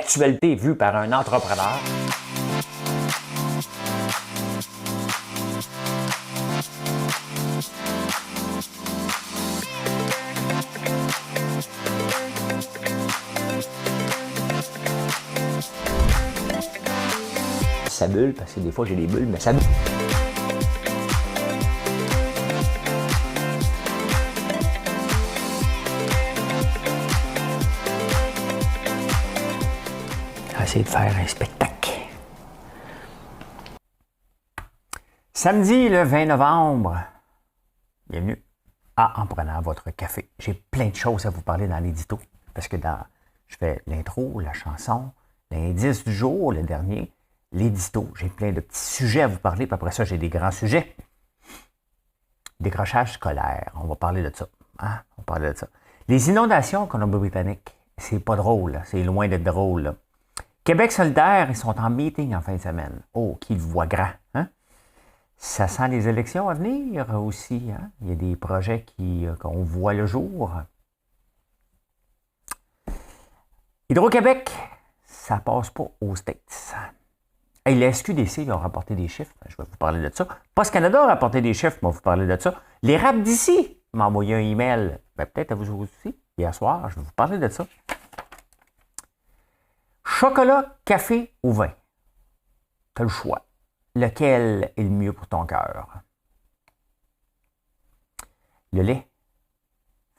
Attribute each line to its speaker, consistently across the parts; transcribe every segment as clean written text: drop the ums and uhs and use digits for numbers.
Speaker 1: l'actualité vue par un entrepreneur. Ça bulle, parce que des fois j'ai des bulles, mais ça bulle. Essayer de faire un spectacle. Samedi le 20 novembre, bienvenue à En prenant votre café. J'ai plein de choses à vous parler dans l'édito, parce que je fais l'intro, la chanson, l'indice du jour, le dernier, l'édito. J'ai plein de petits sujets à vous parler, puis après ça, j'ai des grands sujets. Décrochage scolaire, on va parler de ça. Hein? On va parler de ça. Les inondations en Colombie-Britannique, c'est pas drôle, c'est loin d'être drôle. Là. Québec solidaire, ils sont en meeting en fin de semaine. Oh, qu'ils voient grand. Hein? Ça sent les élections à venir aussi. Hein? Il y a des projets qu'on voit le jour. Hydro-Québec, ça passe pas aux States. Et la SQDC ils ont rapporté des chiffres. Je vais vous parler de ça. Post Canada a rapporté des chiffres. Je vais vous parler de ça. Les raps d'ici m'ont envoyé un email. Peut-être à vous aussi. Hier soir, je vais vous parler de ça. Chocolat, café ou vin? Tu as le choix. Lequel est le mieux pour ton cœur? Le lait.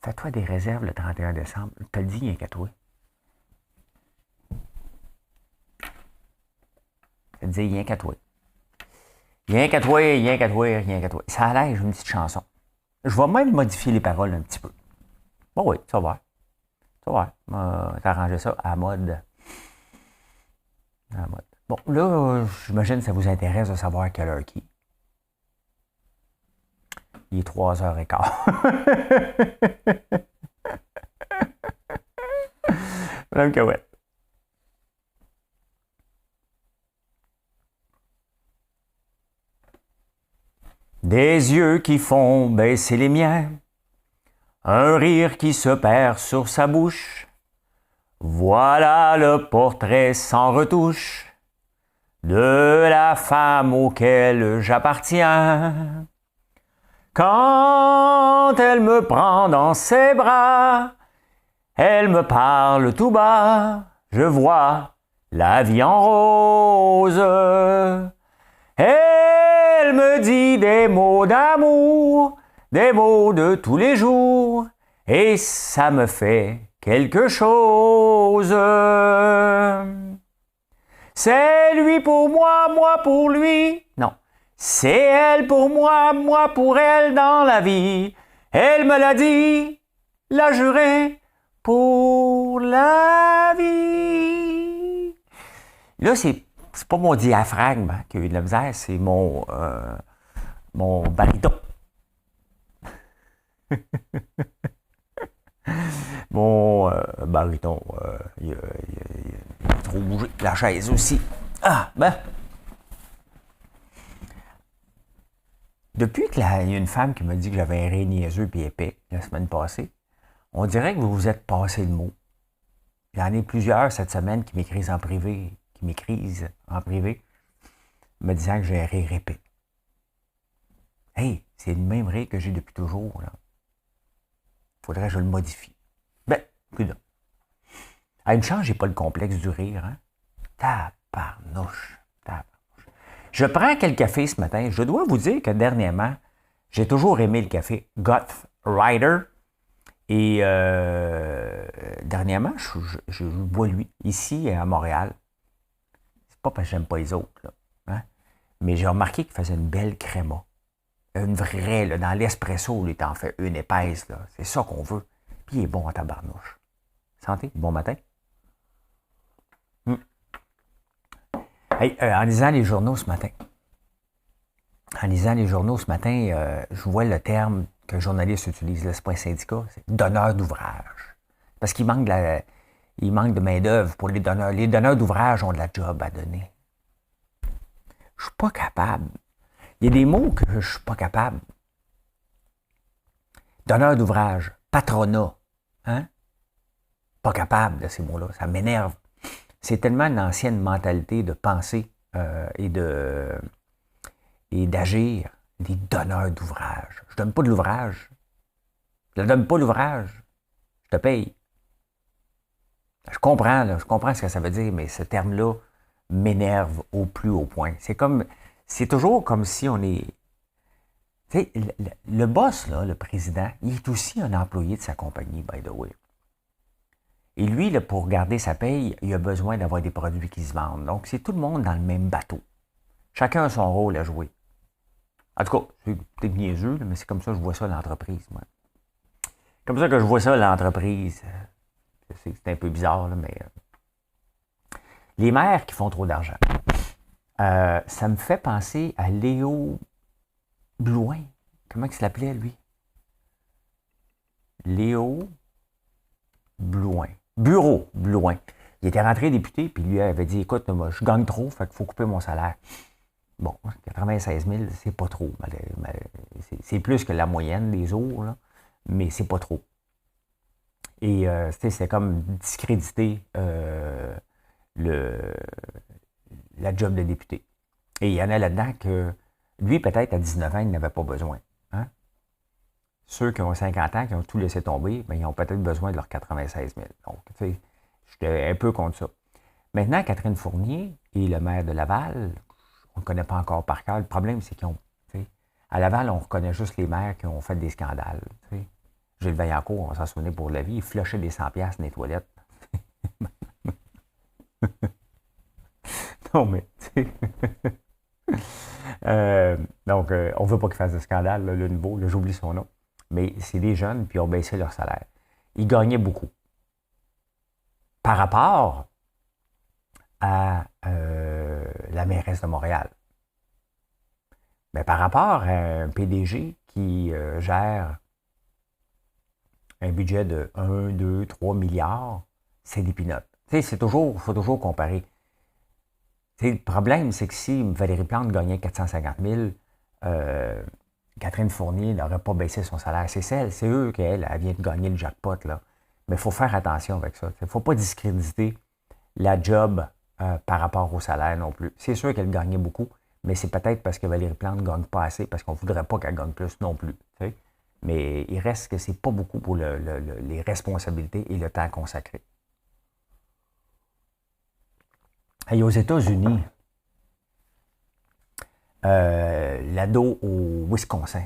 Speaker 1: Fais-toi des réserves le 31 décembre. Je te le dis, rien qu'à toi. Je te dis, rien qu'à toi. Rien qu'à toi, rien qu'à toi, rien qu'à toi. Ça allège une petite chanson. Je vais même modifier les paroles un petit peu. Bon oui, ça va. Ça va. T'arranger ça à la mode. Bon, là, j'imagine que ça vous intéresse de savoir quelle heure qui. Il est 3h15. Madame Cahouette. Des yeux qui font baisser les miens, un rire qui se perd sur sa bouche. Voilà le portrait sans retouche de la femme auquel j'appartiens. Quand elle me prend dans ses bras, elle me parle tout bas, je vois la vie en rose. Elle me dit des mots d'amour, des mots de tous les jours, et ça me fait quelque chose. C'est lui pour moi, moi pour lui. Non, c'est elle pour moi, moi pour elle dans la vie. Elle me l'a dit, l'a juré pour la vie. Là, c'est pas mon diaphragme qui a eu de la misère, c'est mon baryton. Mon baryton, il a trop bougé. La chaise aussi. Ah, ben. Depuis qu'il y a une femme qui m'a dit que j'avais un ré niaiseux et épais la semaine passée, on dirait que vous vous êtes passé le mot. Il y en a plusieurs cette semaine qui m'écrivent en privé, me disant que j'ai un rire épais. Hey, c'est le même rire que j'ai depuis toujours, là. Faudrait que je le modifie. Ben, plus à une chance, j'ai pas le complexe du rire, hein? Tabarnouche. Je prends quel café ce matin? Je dois vous dire que dernièrement, j'ai toujours aimé le café Gut Rider. Et dernièrement, je bois lui, ici à Montréal. C'est pas parce que j'aime pas les autres, là, hein? Mais j'ai remarqué qu'il faisait une belle créma. Une vraie, là, dans l'espresso, il t'en fait une épaisse, là. C'est ça qu'on veut. Puis il est bon à tabarnouche. Santé, bon matin. Hey, en lisant les journaux ce matin, je vois le terme qu'un journaliste utilise, là, c'est pas un syndicat, c'est donneur d'ouvrage. Parce qu'il manque de main-d'œuvre pour les donneurs. Les donneurs d'ouvrage ont de la job à donner. Je suis pas capable. Il y a des mots que je suis pas capable. Donneur d'ouvrage, patronat, hein? Pas capable de ces mots-là, ça m'énerve. C'est tellement une ancienne mentalité de penser et d'agir, des donneurs d'ouvrage. Je donne pas de l'ouvrage. Je ne donne pas l'ouvrage. Je te paye. Je comprends, là, je comprends ce que ça veut dire, mais ce terme-là m'énerve au plus haut point. C'est toujours comme si on est... Tu sais, le boss, là, le président, il est aussi un employé de sa compagnie, by the way. Et lui, là, pour garder sa paye, il a besoin d'avoir des produits qui se vendent. Donc, c'est tout le monde dans le même bateau. Chacun a son rôle à jouer. En tout cas, c'est peut-être niaiseux, mais c'est comme ça que je vois ça l'entreprise, moi. Comme ça que je vois ça l'entreprise. C'est un peu bizarre, là, mais... Les maires qui font trop d'argent. Ça me fait penser à Léo Blouin. Comment il s'appelait, lui? Léo Blouin. Bureau Blouin. Il était rentré député, puis lui avait dit, écoute, moi, je gagne trop, fait qu'il faut couper mon salaire. Bon, 96 000, c'est pas trop. C'est plus que la moyenne des autres, là, mais c'est pas trop. Et c'était comme discréditer la job de député. Et il y en a là-dedans que lui, peut-être à 19 ans, il n'avait pas besoin. Hein? Ceux qui ont 50 ans, qui ont tout laissé tomber, bien, ils ont peut-être besoin de leurs 96 000. Donc, tu sais, j'étais un peu contre ça. Maintenant, Catherine Fournier et le maire de Laval, on ne connaît pas encore par cœur. Le problème, c'est qu'ils ont... À Laval, on reconnaît juste les maires qui ont fait des scandales. T'sais. Gilles Vaillancourt, on s'en souvenait pour la vie, il flochait des 100$ dans les toilettes. Non, mais, tu sais. Donc, on ne veut pas qu'il fasse de scandale, là, le nouveau, là, j'oublie son nom. Mais c'est des jeunes, puis ils ont baissé leur salaire. Ils gagnaient beaucoup. Par rapport à la mairesse de Montréal. Mais par rapport à un PDG qui gère un budget de 1, 2, 3 milliards, c'est des peanuts. Tu sais, il faut toujours comparer. T'sais, le problème, c'est que si Valérie Plante gagnait 450 000, Catherine Fournier n'aurait pas baissé son salaire. C'est eux qu'elle vient de gagner le jackpot, là. Mais il faut faire attention avec ça. Il ne faut pas discréditer la job par rapport au salaire non plus. C'est sûr qu'elle gagnait beaucoup, mais c'est peut-être parce que Valérie Plante ne gagne pas assez, parce qu'on ne voudrait pas qu'elle gagne plus non plus. T'sais. Mais il reste que c'est pas beaucoup pour les responsabilités et le temps consacré. Et aux États-Unis, l'ado au Wisconsin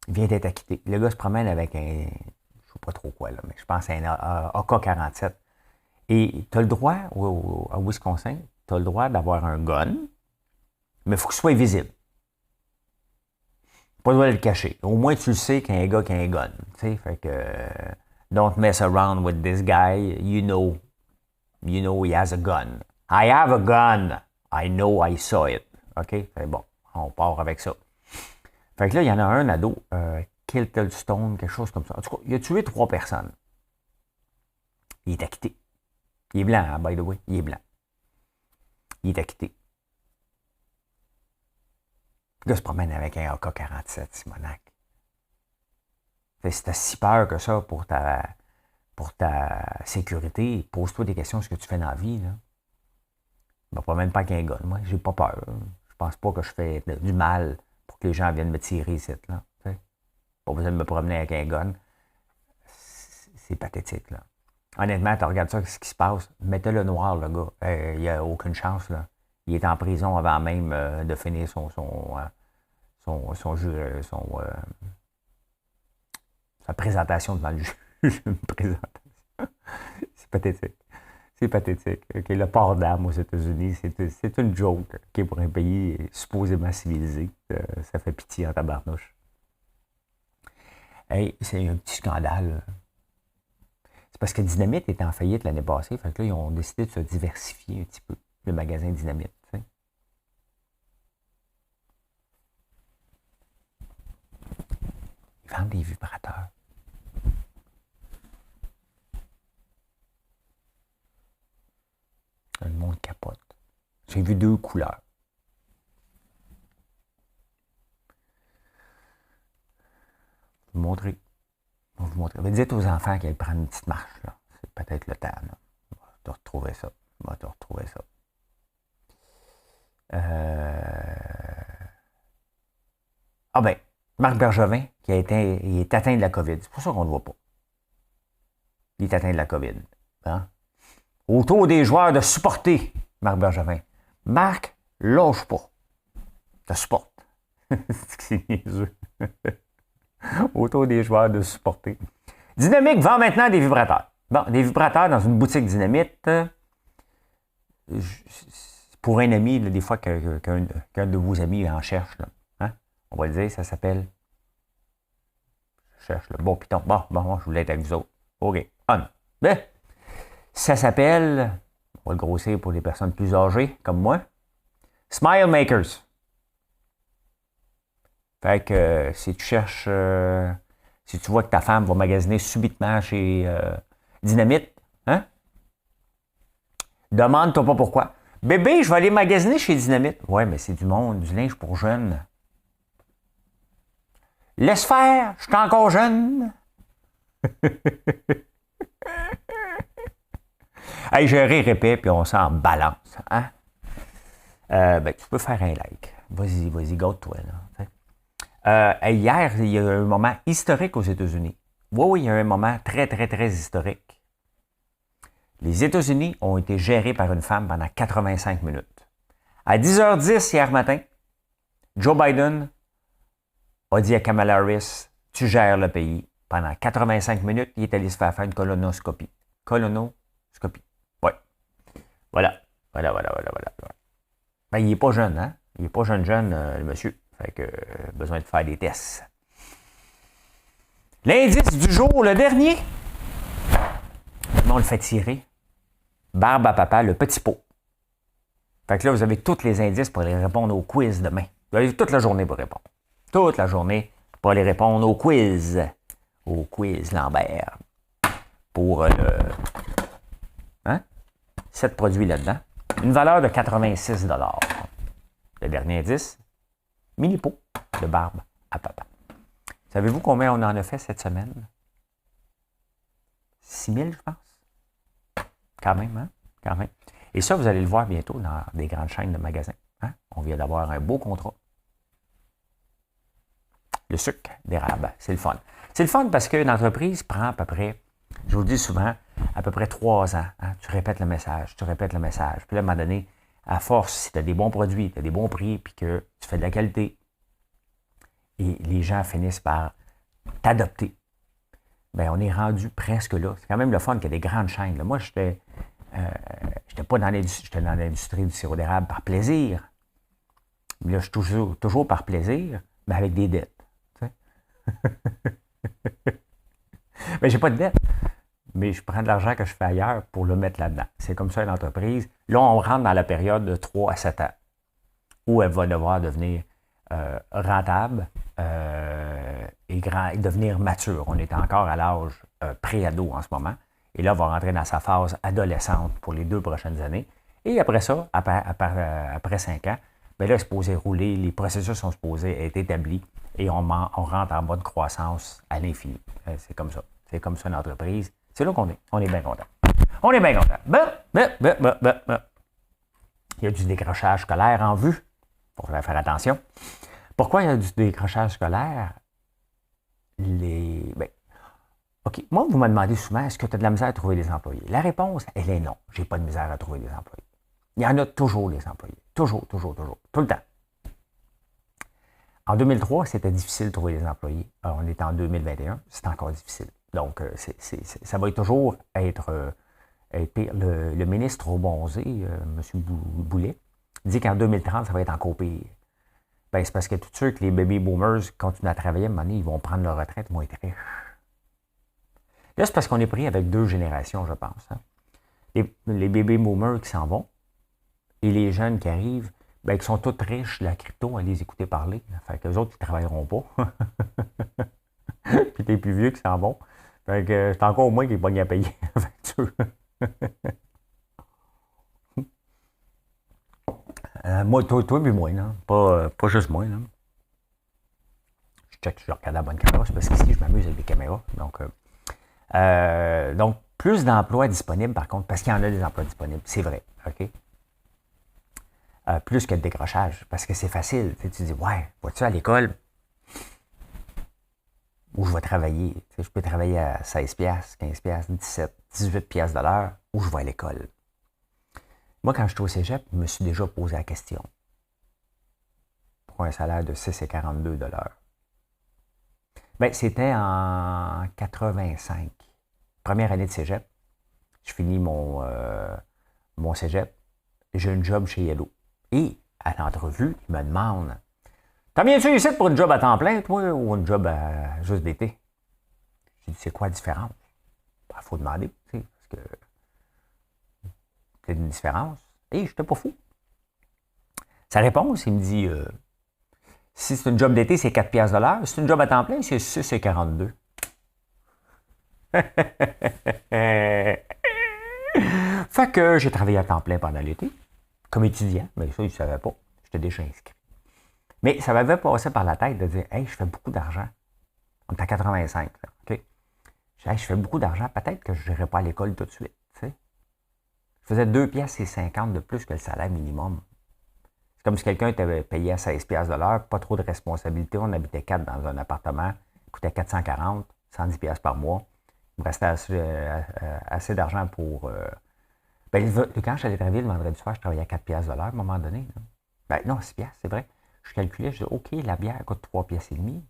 Speaker 1: vient d'être acquitté. Le gars se promène avec un, je ne sais pas trop quoi, là, mais je pense à un AK-47. Et tu as le droit, à Wisconsin, tu as le droit d'avoir un gun, mais il faut qu'il soit visible. Pas le droit de le cacher. Au moins, tu le sais qu'il y a un gars qui a un gun. Tu sais, fait que, don't mess around with this guy. You know he has a gun. I have a gun. I know I saw it. OK? Fait bon, on part avec ça. Fait que là, il y en a un ado, Kiltlestone, quelque chose comme ça. En tout cas, il a tué 3 personnes. Il est acquitté. Il est blanc, hein, by the way. Il est blanc. Il est acquitté. Le gars se promène avec un AK-47, Simonac. Si t'as si peur que ça pour ta sécurité, pose-toi des questions sur ce que tu fais dans la vie, là. Je me promène pas avec un gun. Moi, j'ai pas peur. Je pense pas que je fais du mal pour que les gens viennent me tirer ici, là. T'sais. Pas besoin de me promener avec un gun. C'est pathétique, là. Honnêtement, tu regardes ça, ce qui se passe. Mettez-le noir, le gars. Il n'y a aucune chance, là. Il est en prison avant même de finir sa présentation devant le juge. Une présentation. C'est pathétique. C'est pathétique. Okay, le port d'armes aux États-Unis, c'est une joke. Okay, pour un pays supposément civilisé. Ça fait pitié en tabarnouche. Hey, c'est un petit scandale. C'est parce que Dynamite était en faillite l'année passée. Fait que là, ils ont décidé de se diversifier un petit peu, le magasin Dynamite. T'sais. Ils vendent des vibrateurs. Le monde capote. J'ai vu 2 couleurs. Je vais vous montrer. Je vais vous montrer. Dites aux enfants qu'elles prennent une petite marche. Là. C'est peut-être le temps là, de retrouver ça. On va te retrouver ça. Ah ben, Marc Bergevin, il est atteint de la COVID. C'est pour ça qu'on ne le voit pas. Il est atteint de la COVID. Hein? Autour des joueurs de supporter Marc Bergevin. Marc, lâche pas. Te supporte. C'est niaiseux. Autour des joueurs de supporter. Dynamique vend maintenant des vibrateurs. Bon, des vibrateurs dans une boutique Dynamite. Pour un ami, là, des fois qu'un de vos amis en cherche, là, hein? On va le dire, ça s'appelle. Je cherche le bon piton. Bon, je voulais être avec vous autres. OK. On. Ben, ça s'appelle, on va le grossir pour les personnes plus âgées, comme moi, Smile Makers. Fait que si tu cherches, si tu vois que ta femme va magasiner subitement chez Dynamite, hein? Demande-toi pas pourquoi. Bébé, je vais aller magasiner chez Dynamite. Ouais, mais c'est du monde, du linge pour jeunes. Laisse faire, je suis encore jeune. Hey, je ris épais, puis on s'en balance. Hein? Ben, tu peux faire un like. Vas-y, gâte-toi. Hier, il y a eu un moment historique aux États-Unis. Oui, il y a eu un moment très, très, très historique. Les États-Unis ont été gérés par une femme pendant 85 minutes. À 10h10 hier matin, Joe Biden a dit à Kamala Harris, tu gères le pays. Pendant 85 minutes, il est allé se faire une colonoscopie. Colonoscopie. Oui. Voilà. Ben, il n'est pas jeune, hein? Il n'est pas jeune, le monsieur. Fait que, besoin de faire des tests. L'indice du jour, le dernier. On le fait tirer. Barbe à papa, le petit pot. Fait que là, vous avez tous les indices pour aller répondre au quiz demain. Vous avez toute la journée pour répondre. Toute la journée pour aller répondre au quiz. Au quiz Lambert. Pour le... Hein? 7 produits là-dedans. Une valeur de 86 $. Le dernier indice, mini pot de barbe à papa. Savez-vous combien on en a fait cette semaine? 6 000, je pense. Quand même, hein? Quand même. Et ça, vous allez le voir bientôt dans des grandes chaînes de magasins. Hein? On vient d'avoir un beau contrat. Le sucre d'érable, c'est le fun. C'est le fun parce qu'une entreprise prend à peu près, je vous le dis souvent, à peu près 3 ans. Hein? Tu répètes le message. Puis là, à un moment donné, à force, si tu as des bons produits, tu as des bons prix, puis que tu fais de la qualité, et les gens finissent par t'adopter, bien, on est rendu presque là. C'est quand même le fun qu'il y a des grandes chaînes. Là. Moi, j'étais pas dans l'industrie, j'étais dans l'industrie du sirop d'érable par plaisir. Mais là, je suis toujours par plaisir, mais avec des dettes. Mais j'ai pas de dette. Mais je prends de l'argent que je fais ailleurs pour le mettre là-dedans. C'est comme ça une entreprise. Là, on rentre dans la période de 3 à 7 ans où elle va devoir devenir rentable et devenir mature. On est encore à l'âge pré-ado en ce moment. Et là, on va rentrer dans sa phase adolescente pour les 2 prochaines années. Et après ça, après 5 ans, bien là, c'est supposé rouler, les processus sont supposés être établis et on rentre en mode croissance à l'infini. C'est comme ça. C'est comme ça une entreprise. C'est là qu'on est. On est bien content. On est bien content. Il y a du décrochage scolaire en vue. Il faut faire attention. Pourquoi il y a du décrochage scolaire? OK. Moi, vous me demandez souvent, est-ce que tu as de la misère à trouver des employés? La réponse, elle est non. Je n'ai pas de misère à trouver des employés. Il y en a toujours des employés. Toujours. Tout le temps. En 2003, c'était difficile de trouver des employés. Alors, on est en 2021, c'est encore difficile. Donc, ça va toujours être pire. Le ministre au Bonzé, M. Boulet, dit qu'en 2030, ça va être encore pire. Ben, c'est parce que tous ceux que les baby boomers continuent à travailler, à un moment donné, ils vont prendre leur retraite, ils vont être riches. Là, c'est parce qu'on est pris avec 2 générations, je pense. Hein. Les baby boomers qui s'en vont et les jeunes qui arrivent, ben, qui sont tous riches de la crypto à les écouter parler. Fait qu'eux autres, ils ne travailleront pas. Puis les plus vieux qui s'en vont. Fait que c'est encore moins qui est pas à payer. Moi, toi puis moi, là. Pas juste moi, là. Je check si je regarde la bonne caméra, c'est parce qu'ici, je m'amuse avec les caméras. Donc Plus d'emplois disponibles, par contre, parce qu'il y en a des emplois disponibles, c'est vrai, OK? Plus que de décrochage, parce que c'est facile. Tu dis, ouais, vas-tu à l'école où je vais travailler? Tu sais, je peux travailler à 16 piastres, 15 piastres, 17, 18 piastres de l'heure, où je vais à l'école. Moi, quand j'étais au cégep, je me suis déjà posé la question. Pour un salaire de 6,42 $. Ben, c'était en 85. Première année de cégep. Je finis mon cégep. J'ai un job chez Yellow. Et à l'entrevue, il me demande, t'en viens-tu ici pour une job à temps plein, toi, ou une job à juste d'été? J'ai dit, c'est quoi la différence? Il faut demander, tu sais, parce que c'est une différence. Et je n'étais pas fou. Sa réponse, il me dit, si c'est une job d'été, c'est 4 piastres de l'heure. Si c'est une job à temps plein, c'est 6,42 $. Fait que j'ai travaillé à temps plein pendant l'été, comme étudiant, mais ça, il ne savait pas. J'étais déjà inscrit. Mais ça m'avait passé par la tête de dire, hey, je fais beaucoup d'argent. On est à 85, là, OK? Je fais beaucoup d'argent, peut-être que je n'irai pas à l'école tout de suite. Tu sais. Je faisais 2 piastres et 50 de plus que le salaire minimum. C'est comme si quelqu'un était payé à 16 piastres de l'heure, pas trop de responsabilité. On habitait 4 dans un appartement, il coûtait 440, 110 piastres par mois. Il me restait assez d'argent pour... quand j'allais travailler le vendredi soir, je travaillais à 4 piastres de l'heure à un moment donné. Là. Ben non, 6 piastres, c'est vrai. Je calculais, je dis, OK, la bière coûte 3 piastres et demi.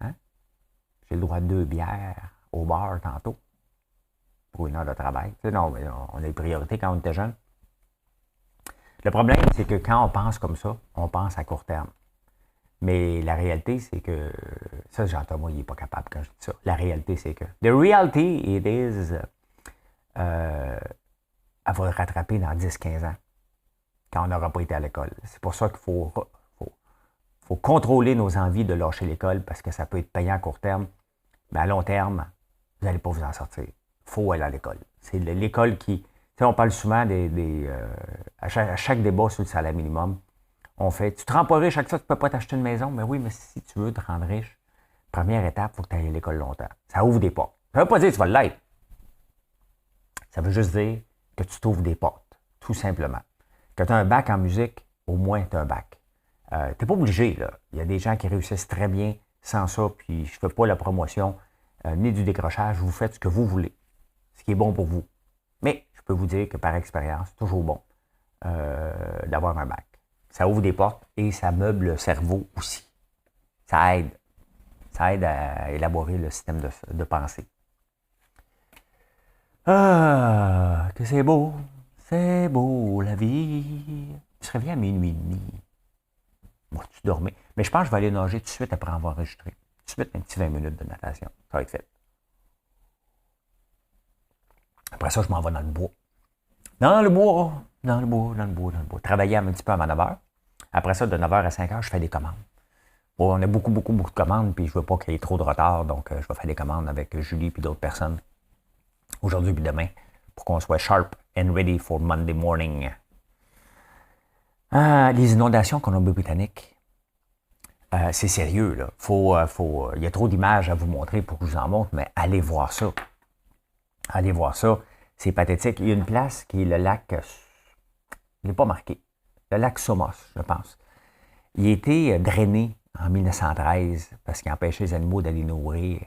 Speaker 1: Hein? J'ai le droit de 2 bières au bar tantôt pour une heure de travail. Tu sais, non, mais on a les priorités quand on était jeune. Le problème, c'est que quand on pense comme ça, on pense à court terme. Mais la réalité, c'est que... Ça, Jean-Thomas, il n'est pas capable quand je dis ça. La réalité, c'est que... The reality, it is... elle va le rattraper dans 10-15 ans, quand on n'aura pas été à l'école. C'est pour ça qu'il faut contrôler nos envies de lâcher l'école, parce que ça peut être payant à court terme, mais à long terme, vous n'allez pas vous en sortir. Il faut aller à l'école. C'est l'école qui... Tu sais, on parle souvent à chaque débat sur le salaire minimum, on fait, tu te rends pas riche avec ça, tu ne peux pas t'acheter une maison. Mais oui, mais si tu veux te rendre riche, première étape, il faut que tu ailles à l'école longtemps. Ça ouvre des portes. Ça ne veut pas dire que tu vas l'être. Ça veut juste dire que tu t'ouvres des portes, tout simplement. Que tu as un bac en musique, au moins tu as un bac. Tu n'es pas obligé, là. Il y a des gens qui réussissent très bien sans ça, puis je ne fais pas la promotion ni du décrochage. Vous faites ce que vous voulez, ce qui est bon pour vous. Mais je peux vous dire que par expérience, c'est toujours bon d'avoir un bac. Ça ouvre des portes et ça meuble le cerveau aussi. Ça aide. Ça aide à élaborer le système de pensée. Ah, que c'est beau la vie. Tu serais bien à minuit et demi. Bon, tu dormais. Mais je pense que je vais aller nager tout de suite après avoir enregistré. Tout de suite, un petit 20 minutes de natation. Ça va être fait. Après ça, je m'en vais dans le bois. Dans le bois. Travailler un petit peu avant 9 h. Après ça, de 9 h à 5 h, je fais des commandes. Bon, on a beaucoup de commandes, puis je ne veux pas qu'il y ait trop de retard, donc je vais faire des commandes avec Julie et d'autres personnes aujourd'hui et demain pour qu'on soit sharp and ready for Monday morning. Les inondations en Colombie-Britannique, c'est sérieux, là. Il y a trop d'images à vous montrer pour que je vous en montre, mais allez voir ça. Allez voir ça. C'est pathétique. Il y a une place qui est le lac... Il n'est pas marqué. Le lac Somos, je pense. Il a été drainé en 1913 parce qu'il empêchait les animaux d'aller nourrir.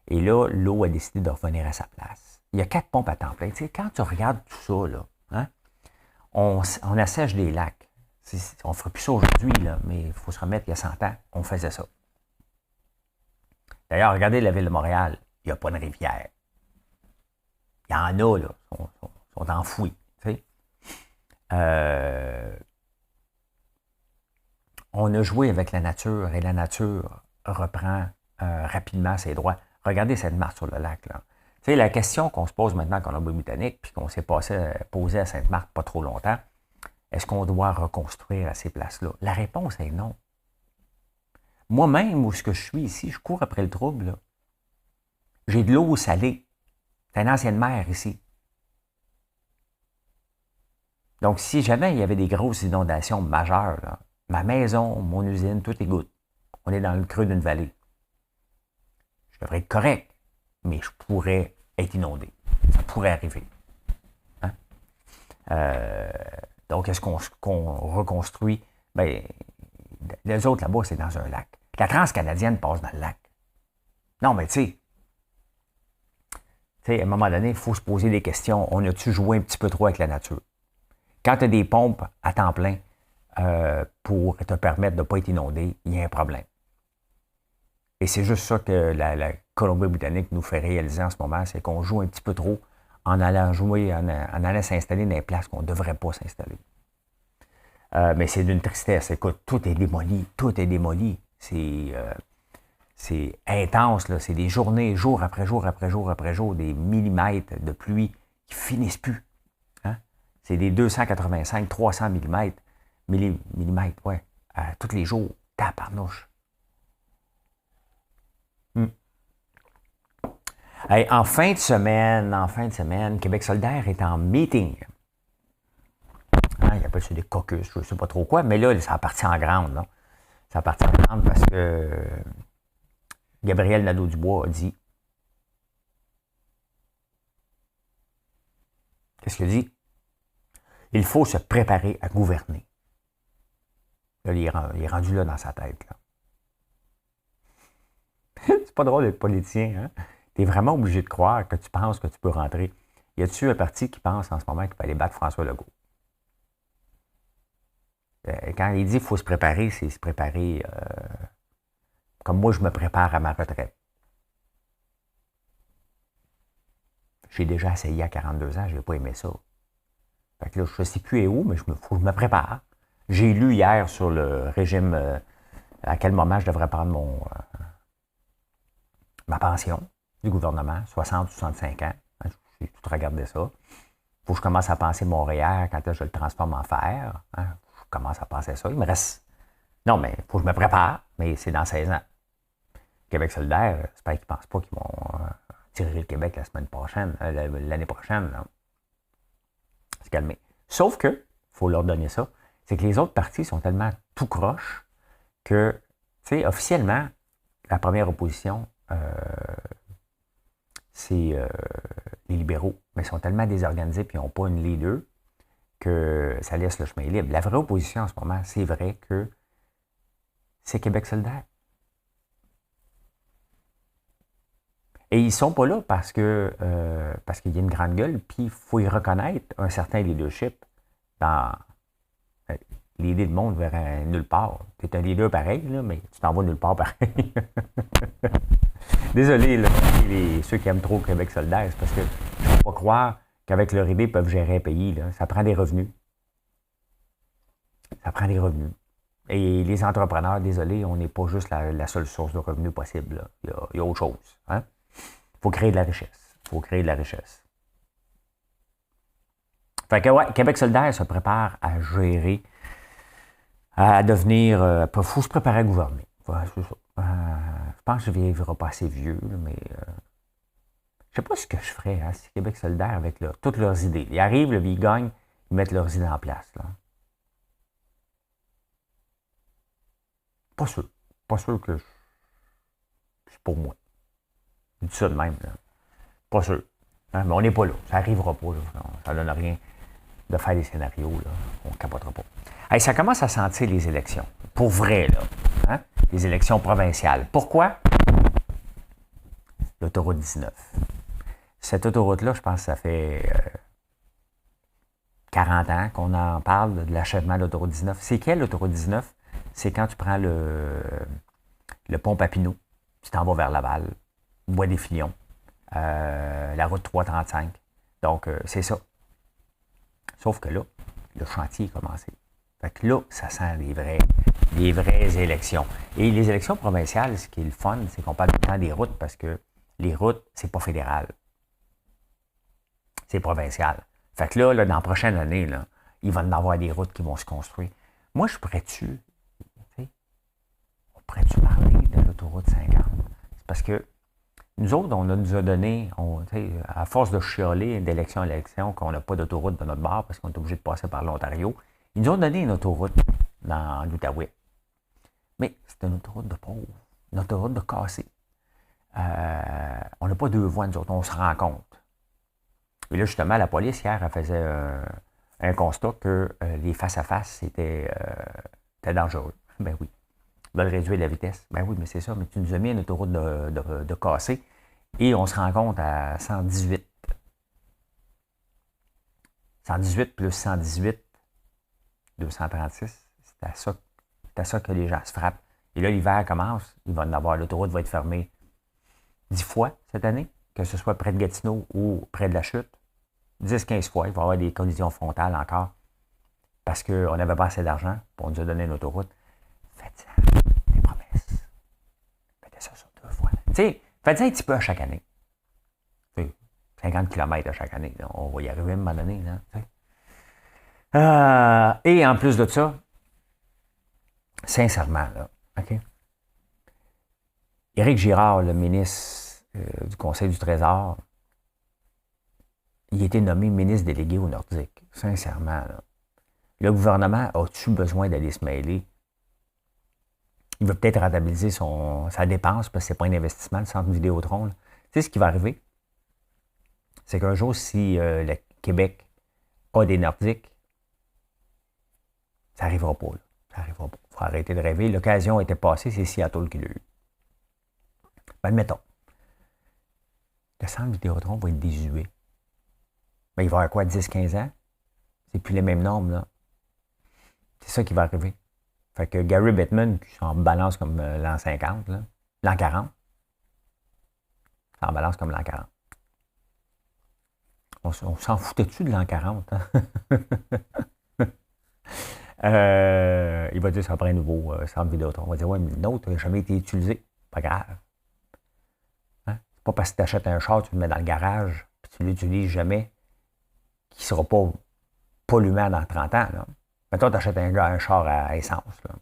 Speaker 1: Et là, l'eau a décidé de revenir à sa place. Il y a 4 pompes à temps plein. Tu sais, quand tu regardes tout ça, là, hein, on assèche des lacs. On ne ferait plus ça aujourd'hui, là, mais il faut se remettre il y a 100 ans, on faisait ça. D'ailleurs, regardez la ville de Montréal, il n'y a pas de rivière. Il y en a, là, sont enfouis. Tu sais. On a joué avec la nature et la nature reprend rapidement ses droits. Regardez cette marche sur le lac, là. Tu sais, la question qu'on se pose maintenant en Colombie-Britannique, puis qu'on s'est posé à Sainte-Marthe pas trop longtemps, est-ce qu'on doit reconstruire à ces places-là? La réponse est non. Moi-même, où ce que je suis ici, je cours après le trouble, là. J'ai de l'eau salée. C'est une ancienne mer ici. Donc, si jamais il y avait des grosses inondations majeures, là, ma maison, mon usine, tout égoutte. On est dans le creux d'une vallée. Je devrais être correct, mais je pourrais être inondé. Ça pourrait arriver. Hein? Donc, est-ce qu'on reconstruit? Ben, les autres là-bas, c'est dans un lac. La Transcanadienne passe dans le lac. Non, mais tu sais, à un moment donné, il faut se poser des questions. On a-tu joué un petit peu trop avec la nature? Quand tu as des pompes à temps plein pour te permettre de ne pas être inondé, il y a un problème. Et c'est juste ça que la Colombie-Britannique nous fait réaliser en ce moment, c'est qu'on joue un petit peu trop en allant jouer, en allant s'installer dans des places qu'on ne devrait pas s'installer. Mais c'est d'une tristesse. Écoute, tout est démoli, tout est démoli. C'est intense, là. C'est des journées, jour après jour après jour après jour, des millimètres de pluie qui finissent plus. Hein? C'est des 285, 300 millimètres, ouais, tous les jours. Tabarnouche. Hey, en fin de semaine, Québec solidaire est en meeting. Hein, il appelle ça des caucus, je ne sais pas trop quoi, mais là, ça a parti en grande. Là. Ça a parti en grande parce que Gabriel Nadeau-Dubois a dit. Qu'est-ce qu'il a dit? Il faut se préparer à gouverner. Là, il est rendu là dans sa tête. Là. C'est pas drôle d'être politicien, hein? Tu es vraiment obligé de croire que tu penses que tu peux rentrer. Y a-t-il un parti qui pense en ce moment qu'il peut aller battre François Legault? Quand il dit qu'il faut se préparer, c'est se préparer comme moi je me prépare à ma retraite. J'ai déjà essayé à 42 ans, je n'ai pas aimé ça. Fait que là, je ne sais plus où, mais il faut que je me prépare. J'ai lu hier sur le régime, à quel moment je devrais prendre ma pension du gouvernement, 60 ou 65 ans. J'ai tout regardé ça. Il faut que je commence à penser Montréal quand je le transforme en fer. Hein? Je commence à penser ça. Il me reste... Non, mais il faut que je me prépare, mais c'est dans 16 ans. Québec solidaire, j'espère qu'ils ne pensent pas qu'ils vont tirer le Québec la semaine prochaine, l'année prochaine. Là. C'est calmé. Sauf que, il faut leur donner ça, c'est que les autres partis sont tellement tout croche que, tu sais, officiellement, la première opposition, c'est les libéraux. Mais ils sont tellement désorganisés et ils n'ont pas une leader que ça laisse le chemin libre. La vraie opposition en ce moment, c'est vrai que c'est Québec solidaire. Et ils ne sont pas là parce qu'il y a une grande gueule, puis il faut y reconnaître un certain leadership dans l'idée de monde vers nulle part. Tu es un leader pareil, là, mais tu t'en vas nulle part pareil. Désolé, là, ceux qui aiment trop Québec solidaire, c'est parce que je ne peux pas croire qu'avec leur idée, ils peuvent gérer un pays. Là. Ça prend des revenus. Ça prend des revenus. Et les entrepreneurs, désolé, on n'est pas juste la seule source de revenus possible. Là. Il y a autre chose. Hein? Il faut créer de la richesse. Il faut créer de la richesse. Fait que, ouais, Québec solidaire se prépare à gérer, à devenir... Il faut se préparer à gouverner. Ouais, c'est ça. Je pense que je ne vivrai pas assez vieux, mais je ne sais pas ce que je ferais hein, si Québec solidaire avec toutes leurs idées. Ils arrivent, là, ils gagnent, ils mettent leurs idées en place. Là. Pas sûr. Pas sûr que c'est pour moi. Je dis ça de même. Là. Pas sûr. Hein, mais on n'est pas là. Ça n'arrivera pas. Là. Ça ne donne rien de faire des scénarios. Là. On ne capotera pas. Hey, ça commence à sentir les élections. Pour vrai, là. Hein? Les élections provinciales. Pourquoi? L'autoroute 19. Cette autoroute-là, je pense que ça fait 40 ans qu'on en parle de l'achèvement de l'autoroute 19. C'est quelle l'autoroute 19? C'est quand tu prends le pont Papineau, tu t'en vas vers Laval, Bois-des-Filions, la route 335. Donc, c'est ça. Sauf que là, le chantier est commencé. Fait que là, ça sent des vraies élections. Et les élections provinciales, ce qui est le fun, c'est qu'on parle tout le temps des routes parce que les routes, c'est pas fédéral. C'est provincial. Fait que là, dans la prochaine année, là, il va y en avoir des routes qui vont se construire. Moi, je pourrais-tu parler de l'autoroute 50? C'est parce que nous autres, nous a donné, à force de chialer d'élection en élection, qu'on n'a pas d'autoroute de notre bord parce qu'on est obligé de passer par l'Ontario, ils nous ont donné une autoroute dans l'Outaouais. Mais c'est une autoroute de pauvre, une autoroute de cassé. on n'a pas deux voies, nous autres, on se rend compte. Et là, justement, la police, hier, elle faisait un constat que les face-à-face, c'était dangereux. Ben oui. Ils veulent réduire la vitesse. Ben oui, mais c'est ça. Mais tu nous as mis une autoroute de cassé et on se rend compte à 118. 118 plus 118, 236. C'est à ça que les gens se frappent. Et là, l'hiver commence. L'autoroute va être fermée 10 fois cette année, que ce soit près de Gatineau ou près de la chute. 10-15 fois. Il va y avoir des collisions frontales encore. Parce qu'on n'avait pas assez d'argent pour nous donner une autoroute. Faites ça. Des promesses. Faites ça sur 2 fois. Tu sais, faites ça un petit peu à chaque année. 50 km à chaque année. Là. On va y arriver à un moment donné. Là, et en plus de ça, sincèrement, là, OK? Éric Girard, le ministre du Conseil du Trésor, il a été nommé ministre délégué au Nordique. Sincèrement, là. Le gouvernement a-tu besoin d'aller se mêler? Il va peut-être rentabiliser sa dépense parce que ce n'est pas un investissement, le centre Vidéotron. Là. Tu sais ce qui va arriver? C'est qu'un jour, si le Québec a des Nordiques, ça n'arrivera pas. Là. Ça n'arrivera pas. Il faut arrêter de rêver. L'occasion était passée, c'est Seattle qui l'a eu. Ben, admettons. Le centre Vidéotron va être désuet. Ben, il va avoir quoi, 10-15 ans? C'est plus les mêmes normes, là. C'est ça qui va arriver. Fait que Gary Bettman, qui s'en balance comme l'an 50, là, l'an 40, s'en balance comme l'an 40. On s'en foutait-tu de l'an 40? Hein? Il va dire ça prend un nouveau centre Vidéotron. On va dire, ouais, mais l'autre n'a jamais été utilisé. Pas grave. Hein? C'est pas parce que tu achètes un char, tu le mets dans le garage, puis tu ne l'utilises jamais, qu'il ne sera pas polluant dans 30 ans. Là. Mettons, tu achètes un char à essence. Là.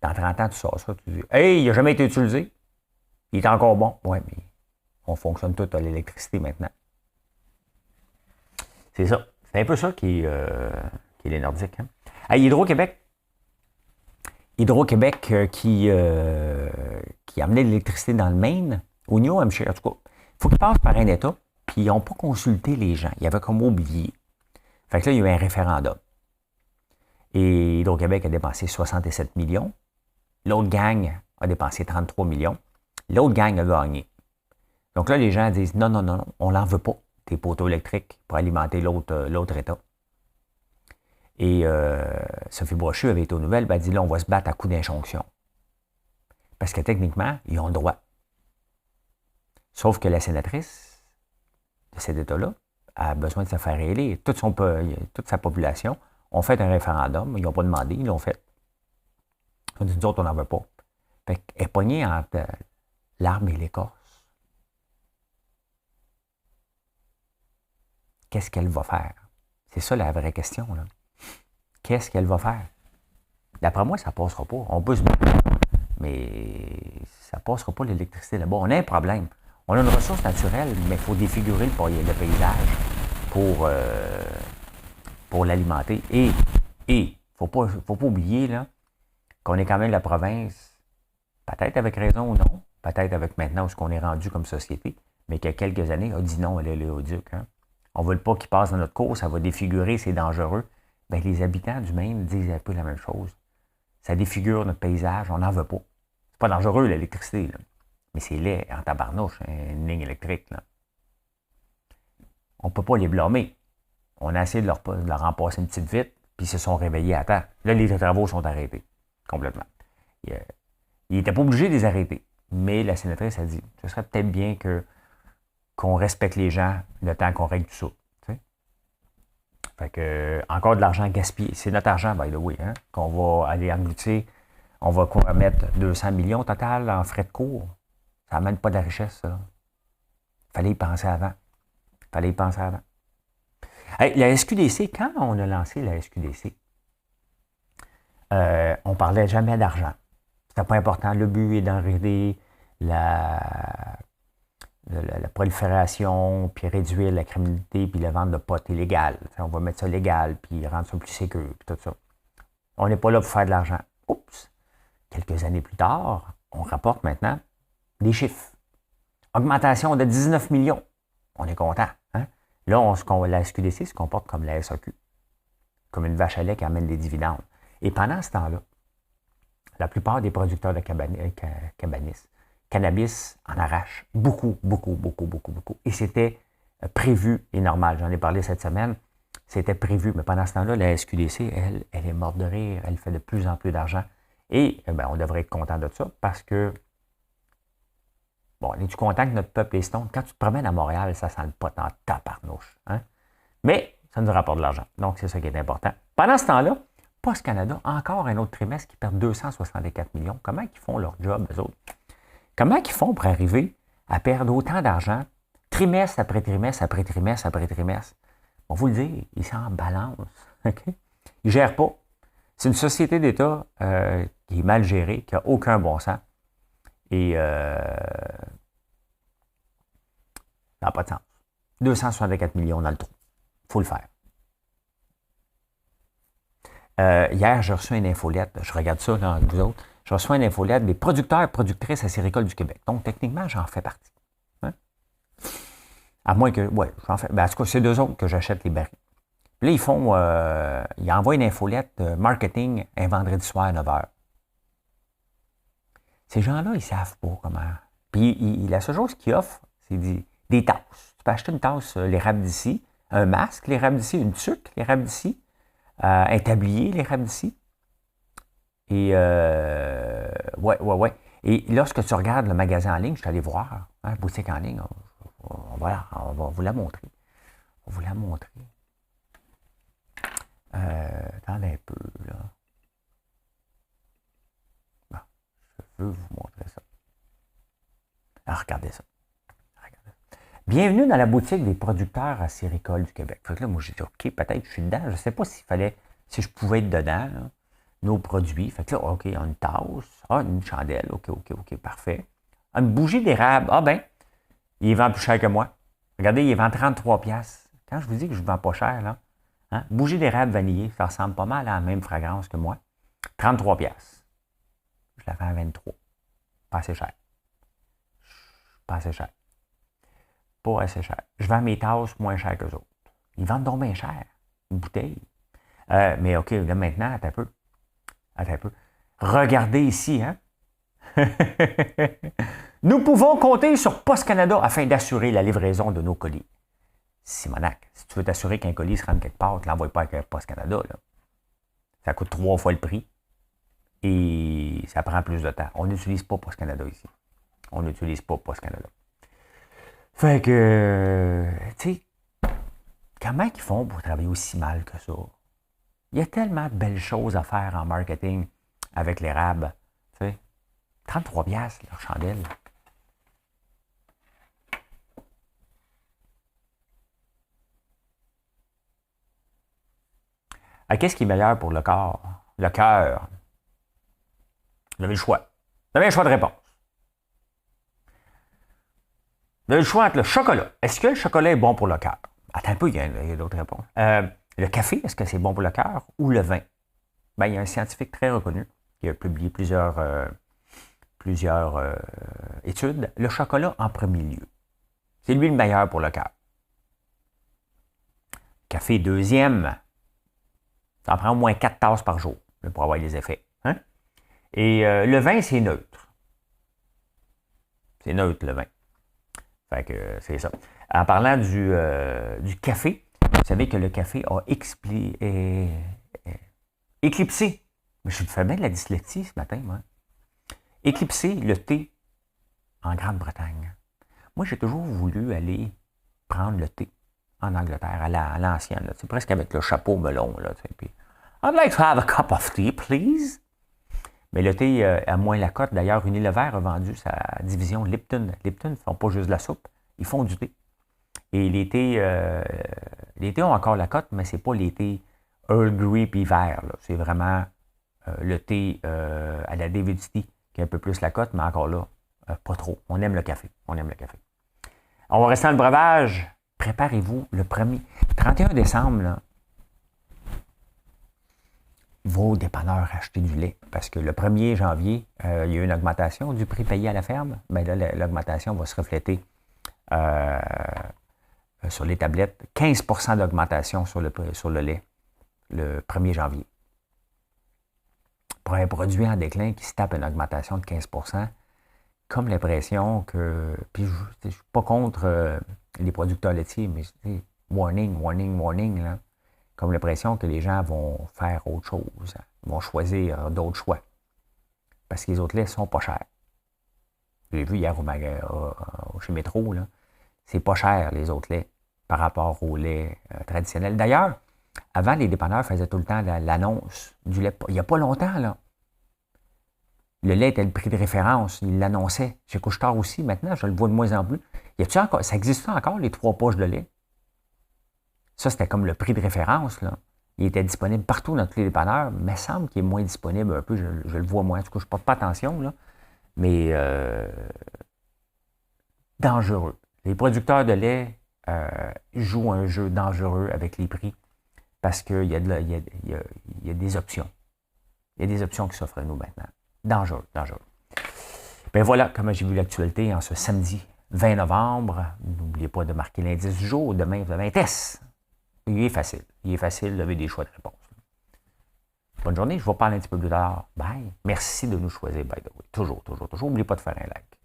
Speaker 1: Dans 30 ans, tu sors ça, tu dis hey, il n'a jamais été utilisé. Il est encore bon. Oui, mais on fonctionne tout à l'électricité maintenant. C'est ça. C'est un peu ça qui est les Nordiques. Hein? Hey, Hydro-Québec qui a amené de l'électricité dans le Maine, au New Hampshire. En tout cas, il faut qu'ils passent par un État, puis ils n'ont pas consulté les gens. Ils avaient comme oublié. Fait que là, il y a eu un référendum. Et Hydro-Québec a dépensé 67 millions. L'autre gang a dépensé 33 millions. L'autre gang a gagné. Donc là, les gens disent non, on n'en veut pas, tes poteaux électriques pour alimenter l'autre État. Et Sophie Brochu avait été aux nouvelles, elle dit là, on va se battre à coups d'injonction. Parce que techniquement, ils ont le droit. Sauf que la sénatrice de cet État-là a besoin de se faire élire. Toute sa population ont fait un référendum, ils n'ont pas demandé, ils l'ont fait. On dit, nous autres, on n'en veut pas. Fait qu'elle est pognée entre l'arbre et l'écorce. Qu'est-ce qu'elle va faire? C'est ça la vraie question, là. Qu'est-ce qu'elle va faire? D'après moi, ça ne passera pas. On peut se battre, mais ça ne passera pas l'électricité là-bas. On a un problème. On a une ressource naturelle, mais il faut défigurer le paysage pour l'alimenter. Et il ne faut pas oublier là, qu'on est quand même la province, peut-être avec raison ou non, peut-être avec maintenant où on est rendu comme société, mais qu'il y a quelques années, a dit non à l'éléoduc. Hein. On ne veut pas qu'il passe dans notre cours, ça va défigurer, c'est dangereux. Bien, les habitants du Maine disent un peu la même chose. Ça défigure notre paysage, on n'en veut pas. C'est pas dangereux, l'électricité, là. Mais c'est laid en tabarnouche, une ligne électrique. Là. On ne peut pas les blâmer. On a essayé de leur en passer une petite vite, puis ils se sont réveillés à temps. Là, les travaux sont arrêtés, complètement. Il n'était pas obligé de les arrêter. Mais la sénatrice a dit, ce serait peut-être bien qu'on respecte les gens le temps qu'on règle tout ça. Fait que, encore de l'argent gaspillé. C'est notre argent, by the way, hein, qu'on va aller engloutir. On va mettre 200 millions au total en frais de cours. Ça n'amène pas de la richesse, ça. Fallait y penser avant. Hey, la SQDC, quand on a lancé la SQDC, on ne parlait jamais d'argent. C'était pas important. Le but est d'enraider la prolifération, puis réduire la criminalité, puis la vente de potes illégale. On va mettre ça légal, puis rendre ça plus sécure, puis tout ça. On n'est pas là pour faire de l'argent. Oups! Quelques années plus tard, on rapporte maintenant des chiffres. Augmentation de 19 millions. On est content. Hein? Là, la SQDC se comporte comme la SAQ, comme une vache à lait qui amène des dividendes. Et pendant ce temps-là, la plupart des producteurs de cannabis en arrachent beaucoup, beaucoup, beaucoup, beaucoup, beaucoup. Et c'était prévu et normal. J'en ai parlé cette semaine. C'était prévu. Mais pendant ce temps-là, la SQDC, elle est morte de rire. Elle fait de plus en plus d'argent. Et on devrait être content de ça parce que, bon, es-tu content que notre peuple est stone? Quand tu te promènes à Montréal, ça sent le pot en taparnouche. Hein? Mais ça nous rapporte de l'argent. Donc, c'est ça qui est important. Pendant ce temps-là, Post Canada, encore un autre trimestre qui perd 264 millions. Comment ils font leur job, eux autres? Comment ils font pour arriver à perdre autant d'argent, trimestre après trimestre, après trimestre, après trimestre? On va vous le dire, ils s'en balancent. Okay? Ils ne gèrent pas. C'est une société d'État qui est mal gérée, qui n'a aucun bon sens. Et ça n'a pas de sens. 264 millions dans le trou. Il faut le faire. Hier, j'ai reçu une infolette. Je regarde ça dans vous autres. Je reçois une infolette des producteurs et productrices acéricoles du Québec. Donc, techniquement, j'en fais partie. Hein? À moins que... Oui, j'en fais... en tout cas, c'est d'eux autres que j'achète les barils. Puis là, ils font... ils envoient une infolette marketing un vendredi soir à 9h. Ces gens-là, ils ne savent pas comment. Puis, la seule chose qu'ils offrent, c'est des tasses. Tu peux acheter une tasse, l'érable d'ici, un masque, l'érable d'ici, une tuque, l'érable d'ici, un tablier, l'érable d'ici. Et, ouais. Et lorsque tu regardes le magasin en ligne, je suis allé voir, hein, boutique en ligne, on va vous la montrer. On va vous la montrer. Attendez un peu, là. Bon, je veux vous montrer ça. Alors, regardez ça. Bienvenue dans la boutique des producteurs acéricoles du Québec. Fait que là, moi, j'ai dit, OK, peut-être je suis dedans. Je ne sais pas si je pouvais être dedans, là, nos produits. Fait que là, OK, une tasse. Une chandelle. OK, parfait. Une bougie d'érable. Il vend plus cher que moi. Regardez, il vend 33$. Quand je vous dis que je ne vends pas cher, là, hein, bougie d'érable vanillée, ça ressemble pas mal à la même fragrance que moi. 33$. Je la vends à 23$. Pas assez cher. Pas assez cher. Pas assez cher. Je vends mes tasses moins cher qu'eux autres. Ils vendent donc bien cher. Une bouteille. Mais OK, là maintenant, attends un peu. Regardez ici, hein. Nous pouvons compter sur Post Canada afin d'assurer la livraison de nos colis. Simonac, si tu veux t'assurer qu'un colis se rende quelque part, tu ne l'envoies pas avec Post Canada. Là. Ça coûte 3 fois le prix. Et ça prend plus de temps. On n'utilise pas Post Canada ici. On n'utilise pas Post Canada. Fait que, tu sais, comment ils font pour travailler aussi mal que ça? Il y a tellement de belles choses à faire en marketing avec l'érable. Tu sais, 33$ leur chandelle. Qu'est-ce qui est meilleur pour le corps? Le cœur. Vous avez le choix. Vous avez un choix de réponse. Vous avez le choix entre le chocolat. Est-ce que le chocolat est bon pour le cœur? Attends un peu, il y a d'autres réponses. Le café, est-ce que c'est bon pour le cœur? Ou le vin? Il y a un scientifique très reconnu qui a publié plusieurs études. Le chocolat en premier lieu. C'est lui le meilleur pour le cœur. Café deuxième. Ça en prend au moins 4 tasses par jour pour avoir les effets. Hein? Et le vin, c'est neutre. C'est neutre, le vin. Fait que c'est ça. En parlant du café, vous savez que le café a éclipsé. Mais je fais bien de la dyslexie ce matin, moi. Éclipsé le thé en Grande-Bretagne. Moi, j'ai toujours voulu aller prendre le thé en Angleterre, à l'ancienne. C'est presque avec le chapeau melon. Là, puis, I'd like to have a cup of tea, please. Mais le thé a moins la cote. D'ailleurs, Unilever a vendu sa division Lipton. Lipton ne font pas juste de la soupe, ils font du thé. Et les thés ont encore la cote, mais ce n'est pas les thés Earl Grey puis vert. C'est vraiment le thé à la David Tea qui a un peu plus la cote, mais encore là, pas trop. On aime le café. On va rester dans le breuvage. Préparez-vous le 31 décembre, là. vos dépanneurs acheter du lait. Parce que le 1er janvier, il y a eu une augmentation du prix payé à la ferme. Mais là, l'augmentation va se refléter sur les tablettes. 15 % d'augmentation sur le lait le 1er janvier. Pour un produit en déclin qui se tape une augmentation de 15 %, comme l'impression que... Puis je ne suis pas contre les producteurs laitiers, mais warning, warning, warning, là. Comme l'impression que les gens vont faire autre chose, hein, vont choisir d'autres choix. Parce que les autres laits sont pas chers. J'ai vu hier chez Métro, là, c'est pas cher les autres laits par rapport au lait traditionnel. D'ailleurs, avant, les dépanneurs faisaient tout le temps l'annonce du lait. Il n'y a pas longtemps, là. Le lait était le prix de référence. Ils l'annonçaient. Chez Couche-Tard aussi, maintenant, je le vois de moins en plus. Ça existe encore, les 3 poches de lait? Ça, c'était comme le prix de référence, là. Il était disponible partout dans tous les dépanneurs, mais il semble qu'il est moins disponible un peu. Je le vois moins. En tout cas, je ne porte pas attention, là. Mais dangereux. Les producteurs de lait jouent un jeu dangereux avec les prix parce qu'il y a des options. Il y a des options qui s'offrent à nous maintenant. Dangereux, dangereux. Ben voilà comment j'ai vu l'actualité en ce samedi 20 novembre. N'oubliez pas de marquer l'indice du jour. Demain, vous avez un test. Il est facile. Il est facile de lever des choix de réponse. Bonne journée. Je vous reparle un petit peu plus tard. Bye. Merci de nous choisir, by the way. Toujours, toujours, toujours. N'oubliez pas de faire un like.